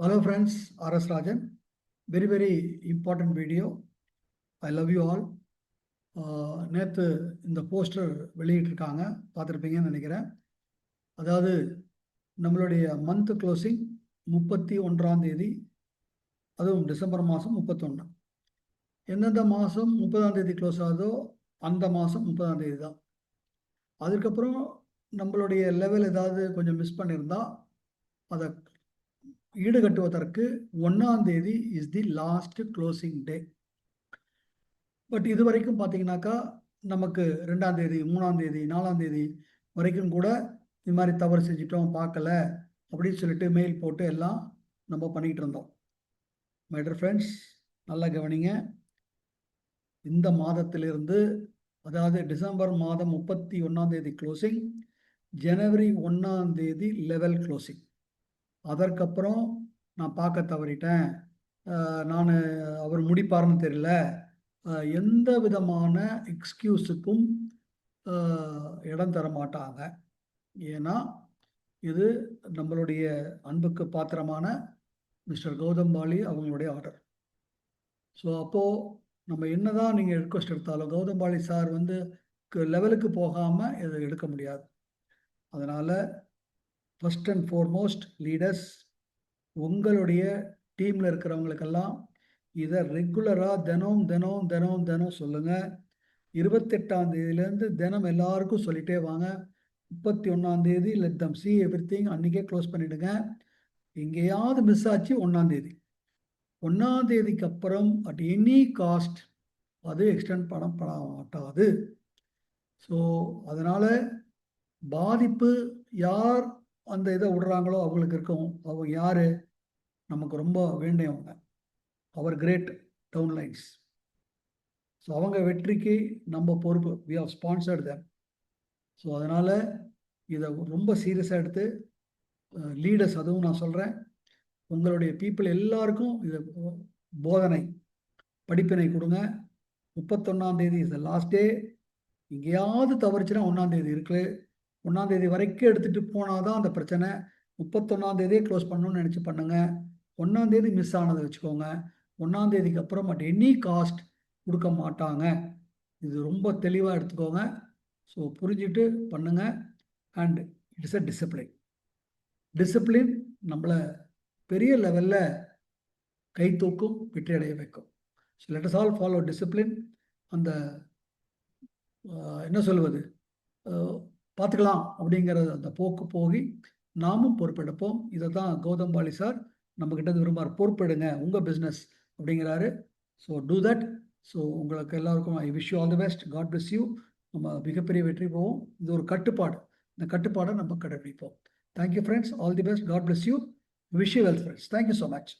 Hello friends, R.S. Rajan. Very important video. I love you all. நேற்று இந்த poster வெளியிட்டிருக்காங்க, பார்த்துருப்பீங்கன்னு நினைக்கிறேன். அதாவது நம்மளுடைய மந்த் க்ளோசிங் 31ஆம் தேதி, அதுவும் டிசம்பர் மாதம் 31. எந்தெந்த மாதம் 30ஆம் தேதி க்ளோஸ் ஆகுதோ அந்த மாதம் 30ஆம் தேதி தான். அதுக்கப்புறம் நம்மளுடைய லெவல் ஏதாவது கொஞ்சம் மிஸ் பண்ணியிருந்தா அதை ஈடுகட்டுவதற்கு 1ஆம் தேதி is the last closing day. But இது வரைக்கும் பார்த்தீங்கன்னாக்கா நமக்கு 2ஆம் தேதி, 3ஆம் தேதி, 4ஆம் தேதி வரைக்கும் கூட இது மாதிரி தவறு செஞ்சிட்டோம், பார்க்கல அப்படின்னு சொல்லிட்டு மெயில் போட்டு எல்லாம் நம்ம பண்ணிக்கிட்டு இருந்தோம். மை டியர் ஃப்ரெண்ட்ஸ், நல்லா கவனிங்க. இந்த மாதத்திலிருந்து, அதாவது டிசம்பர் மாதம் 31ஆம் தேதி க்ளோசிங், ஜனவரி 1ஆம் தேதி லெவல் க்ளோசிங். அதற்கப்புறம் நான் பார்க்க தவறிட்டேன், நான் அவர் முடிப்பார்னு தெரியல, எந்த விதமான எக்ஸ்கியூஸுக்கும் இடம் தர மாட்டாங்க. ஏன்னா இது நம்மளுடைய அன்புக்கு பாத்திரமான மிஸ்டர் கௌதம் பாலி அவங்களுடைய ஆர்டர். ஸோ அப்போது நம்ம என்னதான் நீங்கள் ரிக்வஸ்ட் எடுத்தாலும் கௌதம் பாலி சார் வந்து லெவலுக்கு போகாமல் இதை எடுக்க முடியாது. அதனால் ஃபர்ஸ்ட் அண்ட் ஃபார்மோஸ்ட் லீடர்ஸ், உங்களுடைய டீமில் இருக்கிறவங்களுக்கெல்லாம் இதை ரெகுலராக தினம் சொல்லுங்கள். 28ஆம் தேதியிலேருந்து தினம் எல்லாருக்கும் சொல்லிகிட்டே வாங்க. 31ஆம் தேதி லெட் தம் சி எவ்ரிதிங், அன்றைக்கே க்ளோஸ் பண்ணிவிடுங்க. எங்கேயாவது மிஸ் ஆச்சு 1ஆம் தேதி. 1ஆம் தேதிக்கு அப்புறம் அட் எனி காஸ்ட் அது எக்ஸ்டெண்ட் பண்ண மாட்டாது. ஸோ அதனால் பாதிப்பு யார் அந்த இதை விடுறாங்களோ அவங்களுக்கு இருக்கும். அவங்க யார்? நமக்கு ரொம்ப வேண்டியவங்க, அவர் கிரேட் டவுன்லைன்ஸ். ஸோ அவங்க வெற்றிக்கு நம்ம பொறுப்பு. We have sponsored them. So அதனால் இதை ரொம்ப சீரியஸாக எடுத்து லீடர்ஸ், அதுவும் நான் சொல்கிறேன், உங்களுடைய பீப்புள் எல்லாருக்கும் இதை போதனை படிப்பினை கொடுங்க. 31ஆம் தேதி இஸ் த லாஸ்ட் டே. எங்கேயாவது தவறுச்சுன்னா 1ஆம் தேதி இருக்குது. 1ஆம் தேதி வரைக்கும் எடுத்துகிட்டு போனால் தான் அந்த பிரச்சனை. 31ஆம் தேதியே க்ளோஸ் பண்ணணும்னு நினச்சி பண்ணுங்கள். 1ஆம் தேதி மிஸ் ஆனதை வச்சுக்கோங்க. 1ஆம் தேதிக்கு அப்புறம் அட் எனி காஸ்ட் கொடுக்க மாட்டாங்க. இது ரொம்ப தெளிவாக எடுத்துக்கோங்க. ஸோ புரிஞ்சுட்டு பண்ணுங்கள். And it's a discipline. Discipline நம்மளை பெரிய லெவலில் கை தூக்கும், வெற்றி அடைய வைக்கும். So let us all follow discipline. அந்த என்ன சொல்வது, பார்த்துக்கலாம் அப்படிங்கிற அந்த போக்கு போகி நாமும் பொறுப்பெடுப்போம். இதை தான் கௌதம் பாலி சார் நம்மக்கிட்ட விரும்பார். பொறுப்பெடுங்க, உங்கள் பிஸ்னஸ் அப்படிங்கிறாரு. So do that. ஸோ உங்களுக்கு எல்லாருக்கும் I wish you all the best. God bless you. நம்ம மிகப்பெரிய வெற்றி போவோம். இது ஒரு கட்டுப்பாடு. இந்த கட்டுப்பாடை நம்ம கடைபிடிப்போம். Thank you friends. All the best. God bless you. Wish you wealth friends. Thank you so much.